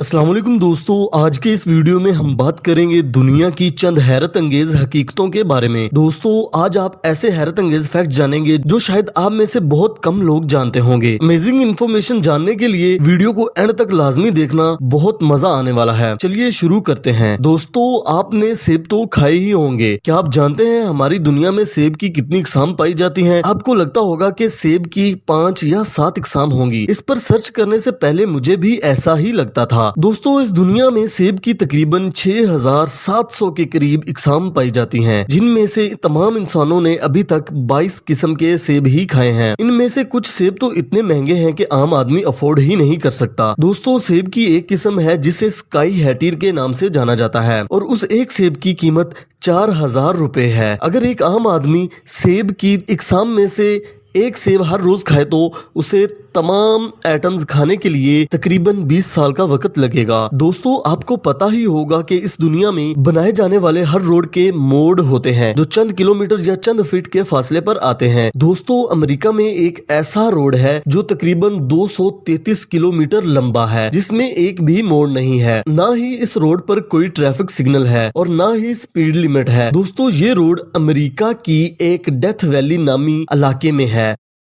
अस्सलाम वालेकुम दोस्तों, आज के इस वीडियो में हम बात करेंगे दुनिया की चंद हैरत अंगेज हकीकतों के बारे में। दोस्तों आज आप ऐसे हैरत अंगेज फैक्ट जानेंगे जो शायद आप में से बहुत कम लोग जानते होंगे। अमेजिंग इन्फॉर्मेशन जानने के लिए वीडियो को एंड तक लाजमी देखना, बहुत मजा आने वाला है। चलिए शुरू करते हैं। दोस्तों आपने सेब तो खाए ही होंगे। क्या आप जानते हैं हमारी दुनिया में सेब की कितनी इकसाम पाई जाती है? आपको लगता होगा कि सेब की 5 या 7 इकसाम होंगी। इस पर सर्च करने से पहले मुझे भी ऐसा ही लगता था। दोस्तों इस दुनिया में सेब की तकरीबन 6700 के करीब इकसाम पाई जाती हैं, जिनमें से तमाम इंसानों ने अभी तक 22 किस्म के सेब ही खाए हैं। इनमें से कुछ सेब तो इतने महंगे हैं कि आम आदमी अफोर्ड ही नहीं कर सकता। दोस्तों सेब की एक किस्म है जिसे स्काई हैटीर के नाम से जाना जाता है और उस एक सेब की कीमत 4000 रुपए है। अगर एक आम आदमी सेब की इकसाम में से एक सेब हर रोज खाए तो उसे तमाम एटम्स खाने के लिए तकरीबन 20 साल का वक्त लगेगा। दोस्तों आपको पता ही होगा कि इस दुनिया में बनाए जाने वाले हर रोड के मोड़ होते हैं जो चंद किलोमीटर या चंद फीट के फासले पर आते हैं। दोस्तों अमेरिका में एक ऐसा रोड है जो तकरीबन 233 किलोमीटर लंबा है, जिसमें एक भी मोड़ नहीं है। ना ही इस रोड पर कोई ट्रैफिक सिग्नल है और ना ही स्पीड लिमिट है। दोस्तों ये रोड अमेरिका की एक डेथ वैली नामी इलाके में है।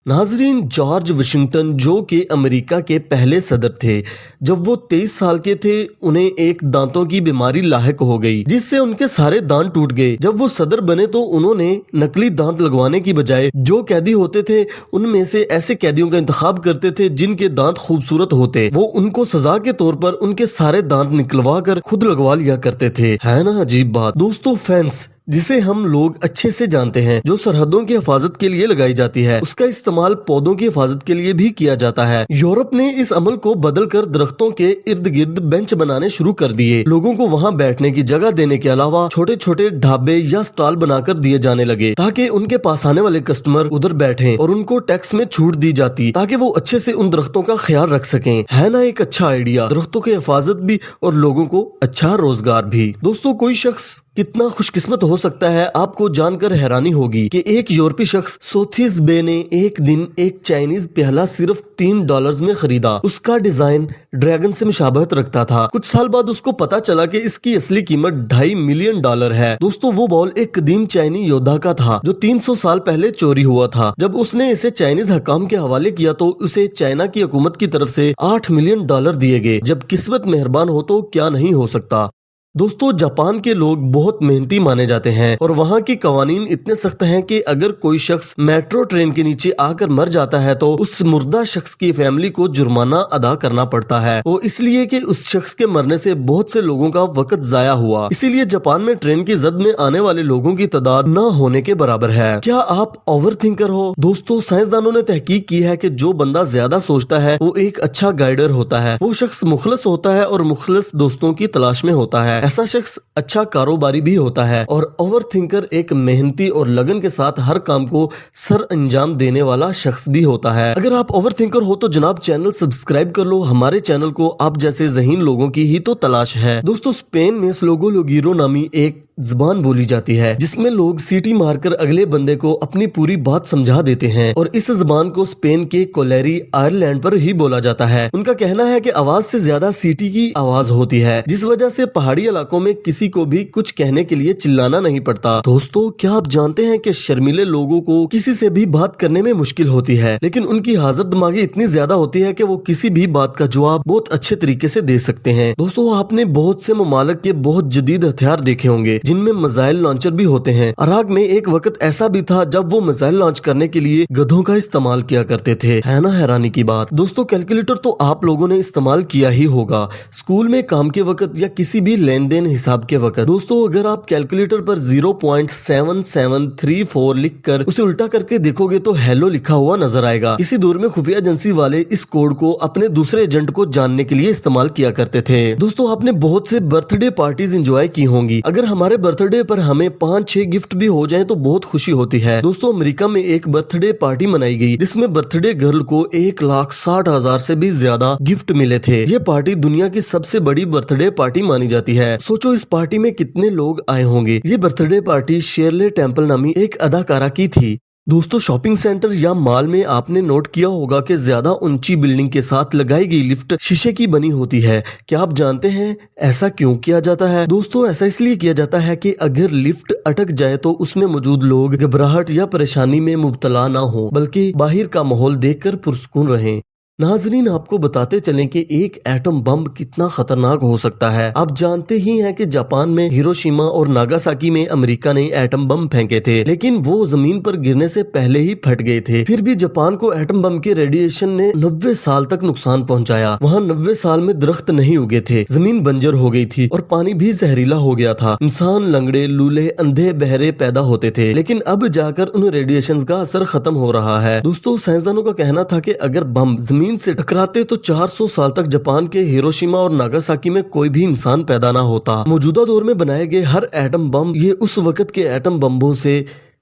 नाजरीन, जॉर्ज वाशिंगटन जो कि अमेरिका के पहले सदर थे, जब वो 23 साल के थे उन्हें एक दांतों की बीमारी लाहिक हो गई जिससे उनके सारे दांत टूट गए। जब वो सदर बने तो उन्होंने नकली दांत लगवाने की बजाय जो कैदी होते थे उनमें से ऐसे कैदियों का इंतखाब करते थे जिनके दांत खूबसूरत होते। वो उनको सजा के तौर पर उनके सारे दांत निकलवा कर खुद लगवा लिया करते थे। है ना अजीब बात। दोस्तों फेंस, जिसे हम लोग अच्छे से जानते हैं, जो सरहदों की हिफाजत के लिए लगाई जाती है, उसका इस्तेमाल पौधों की हिफाजत के लिए भी किया जाता है। यूरोप ने इस अमल को बदलकर दरख्तों के इर्द गिर्द बेंच बनाने शुरू कर दिए। लोगों को वहाँ बैठने की जगह देने के अलावा छोटे छोटे ढाबे या स्टॉल बनाकर दिए जाने लगे ताकि उनके पास आने वाले कस्टमर उधर बैठें और उनको टैक्स में छूट दी जाती ताकि वो अच्छे से उन दरख्तों का ख्याल रख सकें। है ना एक अच्छा आइडिया, दरख्तों की हिफाजत भी और लोगों को अच्छा रोजगार भी। दोस्तों कोई शख्स कितना खुशकिस्मत हो सकता है आपको जानकर हैरानी होगी कि एक यूरोपीय शख्स सोथिस बे ने एक दिन एक चाइनीज प्याला सिर्फ $3 में खरीदा। उसका डिजाइन ड्रैगन से मुशाबहत रखता था। कुछ साल बाद उसको पता चला कि इसकी असली कीमत $2.5 मिलियन है। दोस्तों वो बॉल एक कदीम चाइनी योद्धा का था जो 300 साल पहले चोरी हुआ था। जब उसने इसे चाइनीज हकाम के हवाले किया तो उसे चाइना की हुकूमत की तरफ से $8 मिलियन दिए गए। जब किस्मत मेहरबान हो तो क्या नहीं हो सकता। दोस्तों जापान के लोग बहुत मेहनती माने जाते हैं और वहाँ की कवानीन इतने सख्त हैं कि अगर कोई शख्स मेट्रो ट्रेन के नीचे आकर मर जाता है तो उस मुर्दा शख्स की फैमिली को जुर्माना अदा करना पड़ता है। वो इसलिए कि उस शख्स के मरने से बहुत से लोगों का वक्त जाया हुआ। इसीलिए जापान में ट्रेन की जद में आने वाले लोगों की तादाद न होने के बराबर है। क्या आप ओवर थिंकर हो? दोस्तों साइंसदानों ने तहकीक की है कि जो बंदा ज्यादा सोचता है वो एक अच्छा गाइडर होता है। वो शख्स मुखलस होता है और मुखलस दोस्तों की तलाश में होता है। ऐसा शख्स अच्छा कारोबारी भी होता है और ओवर थिंकर एक मेहनती और लगन के साथ हर काम को सर अंजाम देने वाला शख्स भी होता है। अगर आप ओवर थिंकर हो तो जनाब चैनल सब्सक्राइब कर लो। हमारे चैनल को आप जैसे ज़हीन लोगों की ही तो तलाश है। दोस्तों स्पेन में स्लोगो लोगीरो नामी एक जुबान बोली जाती है जिसमें लोग सीटी मारकर अगले बंदे को अपनी पूरी बात समझा देते हैं और इस जुबान को स्पेन के कोलेरी आयरलैंड पर ही बोला जाता है। उनका कहना है कि आवाज से ज्यादा सीटी की आवाज होती है, जिस वजह से पहाड़ी इलाकों में किसी को भी कुछ कहने के लिए चिल्लाना नहीं पड़ता। दोस्तों क्या आप जानते हैं कि शर्मीले लोगों को किसी से भी बात करने में मुश्किल होती है, लेकिन उनकी हाजत दिमागी इतनी ज्यादा होती है कि वो किसी भी बात का जवाब बहुत अच्छे तरीके से दे सकते हैं। दोस्तों आपने बहुत से ममालिक के बहुत जदीद हथियार देखे होंगे जिनमें मिसाइल लॉन्चर भी होते हैं। इराक में एक वक्त ऐसा भी था जब वो मिसाइल लॉन्च करने के लिए गधों का इस्तेमाल किया करते थे। है ना हैरानी की बात। दोस्तों कैलकुलेटर तो आप लोगों ने इस्तेमाल किया ही होगा स्कूल में काम के वक्त या किसी भी लेन देन हिसाब के वक्त। दोस्तों अगर आप कैलकुलेटर पर 0.7734 लिखकर उसे उल्टा करके देखोगे तो हेलो लिखा हुआ नजर आएगा। किसी दौर में खुफिया एजेंसी वाले इस कोड को अपने दूसरे एजेंट को जानने के लिए इस्तेमाल किया करते थे। दोस्तों आपने बहुत से बर्थडे पार्टीज एंजॉय की होंगी। अगर हमारे बर्थडे पर हमें 5-6 गिफ्ट भी हो जाएं तो बहुत खुशी होती है। दोस्तों अमेरिका में एक बर्थडे पार्टी मनाई गई जिसमें बर्थडे गर्ल को 1,60,000 से भी ज्यादा गिफ्ट मिले थे। ये पार्टी दुनिया की सबसे बड़ी बर्थडे पार्टी मानी जाती है। सोचो इस पार्टी में कितने लोग आए होंगे। ये बर्थडे पार्टी शेरले टेम्पल नामी एक अदाकारा की थी। दोस्तों शॉपिंग सेंटर या मॉल में आपने नोट किया होगा कि ज्यादा ऊंची बिल्डिंग के साथ लगाई गई लिफ्ट शीशे की बनी होती है। क्या आप जानते हैं ऐसा क्यों किया जाता है? दोस्तों ऐसा इसलिए किया जाता है कि अगर लिफ्ट अटक जाए तो उसमें मौजूद लोग घबराहट या परेशानी में मुब्तला ना हो, बल्कि बाहर का माहौल देखकर पुरसुकून रहें। नाजरीन आपको बताते चलें कि एक एटम बम कितना खतरनाक हो सकता है। आप जानते ही हैं कि जापान में हिरोशिमा और नागासाकी में अमेरिका ने एटम बम फेंके थे, लेकिन वो जमीन पर गिरने से पहले ही फट गए थे। फिर भी जापान को एटम बम के रेडिएशन ने 90 साल तक नुकसान पहुंचाया। वहाँ 90 साल में दरख्त नहीं उगे थे, जमीन बंजर हो गई थी और पानी भी जहरीला हो गया था। इंसान लंगड़े, लूले, अंधे, बहरे पैदा होते थे, लेकिन अब जाकर उन रेडिएशन का असर खत्म हो रहा है। दोस्तों साइंसदानों का कहना था कि अगर बम जमीन से टकराते तो 400 साल तक जापान के हिरोशिमा और नागासाकी में कोई भी इंसान पैदा ना होता। मौजूदा दौर में बनाए गए हर एटम बम ये उस वक्त के एटम बम्बों से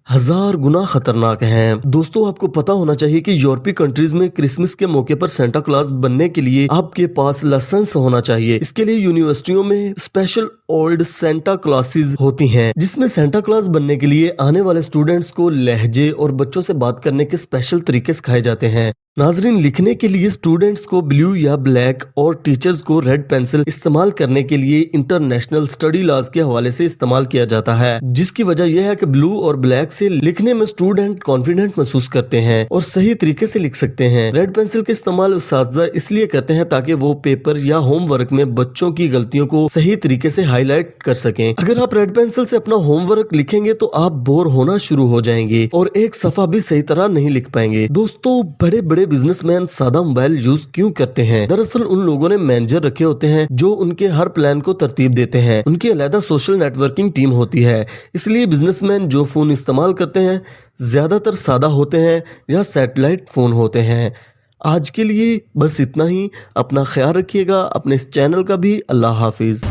1000 गुना खतरनाक हैं। दोस्तों आपको पता होना चाहिए कि यूरोपीय कंट्रीज में क्रिसमस के मौके पर सेंटा क्लॉज बनने के लिए आपके पास लाइसेंस होना चाहिए। इसके लिए यूनिवर्सिटियों में स्पेशल ओल्ड सेंटा क्लॉसेस होती हैं, जिसमें सेंटा क्लॉज बनने के लिए आने वाले स्टूडेंट्स को लहजे और बच्चों से बात करने के स्पेशल तरीके सिखाए जाते हैं। नाजरीन लिखने के लिए स्टूडेंट्स को ब्लू या ब्लैक और टीचर्स को रेड पेंसिल इस्तेमाल करने के लिए इंटरनेशनल स्टडी लॉज के हवाले से इस्तेमाल किया जाता है, जिसकी वजह यह है कि ब्लू और ब्लैक से लिखने में स्टूडेंट कॉन्फिडेंट महसूस करते हैं और सही तरीके से लिख सकते हैं। रेड पेंसिल का इस्तेमाल उस्ताद इसलिए करते हैं ताकि वो पेपर या होमवर्क में बच्चों की गलतियों को सही तरीके से हाईलाइट कर सकें। अगर आप रेड पेंसिल से अपना होमवर्क लिखेंगे तो आप बोर होना शुरू हो जाएंगे और एक सफा भी सही तरह नहीं लिख पाएंगे। दोस्तों बड़े बड़े बिजनेसमैन सादा मोबाइल यूज क्यों करते हैं? दरअसल उन लोगों ने मैनेजर रखे होते हैं जो उनके हर प्लान को तरतीब देते हैं। उनकी अलग सोशल नेटवर्किंग टीम होती है, इसलिए बिजनेसमैन जो फोन इस्तेमाल करते हैं ज्यादातर सादा होते हैं या सैटेलाइट फोन होते हैं। आज के लिए बस इतना ही। अपना ख्याल रखिएगा, अपने इस चैनल का भी। अल्लाह हाफिज।